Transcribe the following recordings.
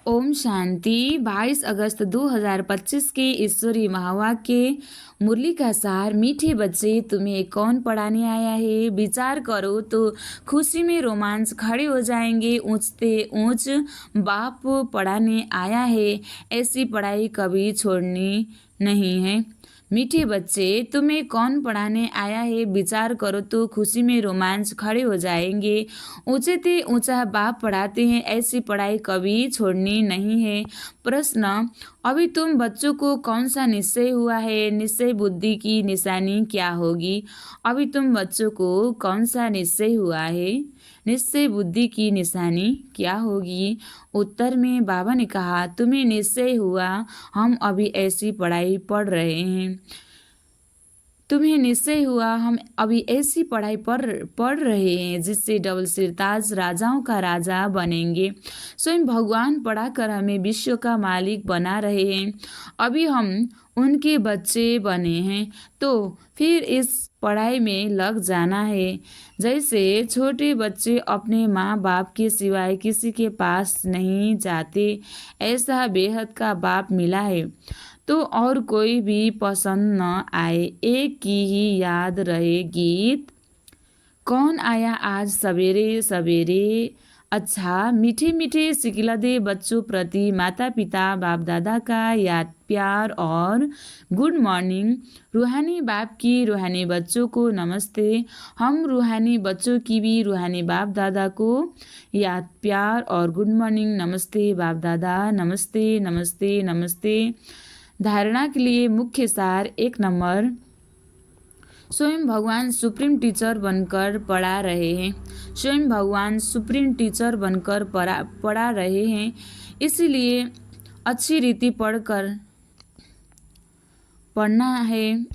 ओम शांति। 22 अगस्त 2025 के ईश्वरीय महावाक्य मुरली का सार। मीठे बच्चे, तुम्हें कौन पढ़ाने आया है? विचार करो तो खुशी में रोमांच खड़े हो जाएंगे। ऊंचते ऊंच बाप पढ़ाने आया है, ऐसी पढ़ाई कभी छोड़नी नहीं है। मीठे बच्चे, तुम्हें कौन पढ़ाने आया है? विचार करो तो खुशी में रोमांच खड़े हो जाएंगे। ऊंचे ते ऊंचा बाप पढ़ाते हैं, ऐसी पढ़ाई कभी छोड़नी नहीं है। प्रश्न, अभी तुम बच्चों को कौन सा निश्चय हुआ है? निश्चय बुद्धि की निशानी क्या होगी? अभी तुम बच्चों को कौन सा निश्चय हुआ है? निश्चय बुद्धि की निशानी क्या होगी? उत्तर में बाबा ने कहा, तुम्हें निश्चय हुआ हम अभी ऐसी पढ़ाई पढ़ रहे हैं। तुम्हें निश्चय हुआ हम अभी ऐसी पढ़ाई पढ़ रहे हैं जिससे डबल सिरताज राजाओं का राजा बनेंगे। स्वयं भगवान पढ़ाकर हमें विश्व का मालिक बना रहे हैं। अभी हम उनके बच्चे बने हैं तो फिर इस पढ़ाई में लग जाना है। जैसे छोटे बच्चे अपने माँ बाप के सिवाय किसी के पास नहीं जाते, ऐसा बेहद का बाप मिला है तो और कोई भी पसंद न आए, एक की ही याद रहे गीत। कौन आया आज सवेरे सवेरे? अच्छा, मीठे मीठे सिखिलदे बच्चों प्रति माता पिता बाप दादा का याद प्यार और गुड मॉर्निंग। रूहानी बाप की रूहानी बच्चों को नमस्ते। हम रूहानी बच्चों की भी रूहानी बाप दादा को याद प्यार और गुड मॉर्निंग। नमस्ते बाप दादा, नमस्ते नमस्ते नमस्ते। धारणा के लिए मुख्य सार। 1 नंबर, स्वयं भगवान सुप्रीम टीचर बनकर पढ़ा रहे हैं। स्वयं भगवान सुप्रीम टीचर बनकर पढ़ा रहे हैं, इसीलिए अच्छी रीति पढ़ना है।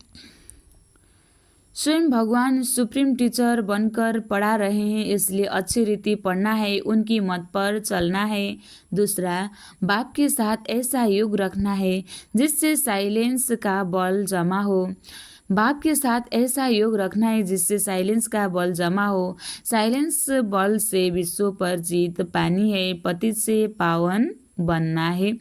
स्वयं भगवान सुप्रीम टीचर बनकर पढ़ा रहे हैं, इसलिए अच्छी रीति पढ़ना है, उनकी मत पर चलना है। दूसरा, बाप के साथ ऐसा योग रखना है जिससे साइलेंस का बल जमा हो। बाप के साथ ऐसा योग रखना है जिससे साइलेंस का बल जमा हो। साइलेंस बल से विश्व पर जीत पानी है, पतित से पावन बनना है।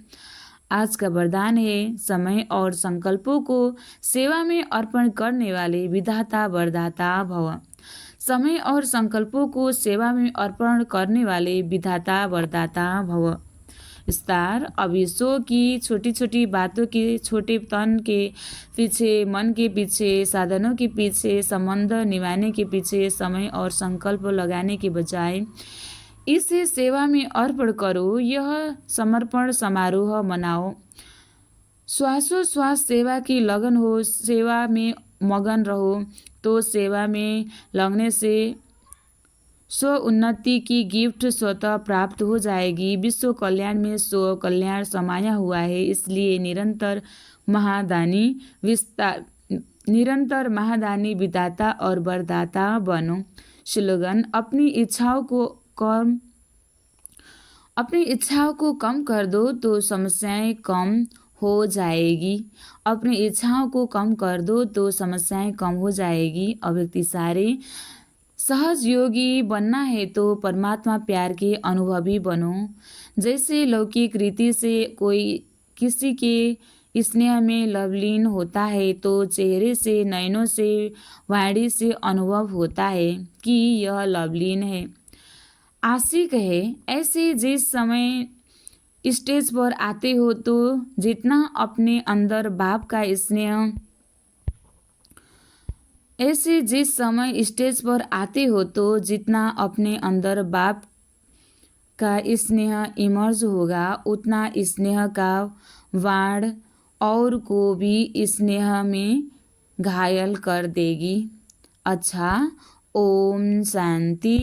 आज का वरदान है, समय और संकल्पों को सेवा में अर्पण करने वाले विधाता वरदाता भव। समय और संकल्पों को सेवा में अर्पण करने वाले विधाता वरदाता भव। विस्तार। अभी सो की छोटी छोटी बातों के छोटे तन के पीछे, मन के पीछे, साधनों के पीछे, संबंध निभाने के पीछे समय और संकल्प लगाने के बजाय इसे सेवा में अर्पण करो। यह समर्पण समारोह मनाओ। श्वासोश्वास सेवा की लगन हो, सेवा में मगन रहो तो सेवा में लगने से स्व उन्नति की गिफ्ट स्वतः प्राप्त हो जाएगी। विश्व कल्याण में स्व कल्याण समाया हुआ है, इसलिए निरंतर महादानी विदाता और वरदाता बनो। स्लोगन, अपनी इच्छाओं को कम कर दो तो समस्याएं कम हो जाएगी। अपनी इच्छाओं को कम कर दो तो समस्याएं कम हो जाएगी। अव्यक्ति सारे सहज योगी बनना है तो परमात्मा प्यार के अनुभवी बनो। जैसे लौकिक रीति से कोई किसी के स्नेह में लवलीन होता है तो चेहरे से, नयनों से, वाणी से अनुभव होता है कि यह लवलीन है, आशिक है। ऐसे जिस समय स्टेज पर आते हो तो जितना अपने अंदर बाप का स्नेह ऐसे जिस समय स्टेज पर आते हो तो जितना अपने अंदर बाप का स्नेह इमर्ज होगा, उतना स्नेह का वाण और को भी स्नेह में घायल कर देगी। अच्छा, ओम शांति।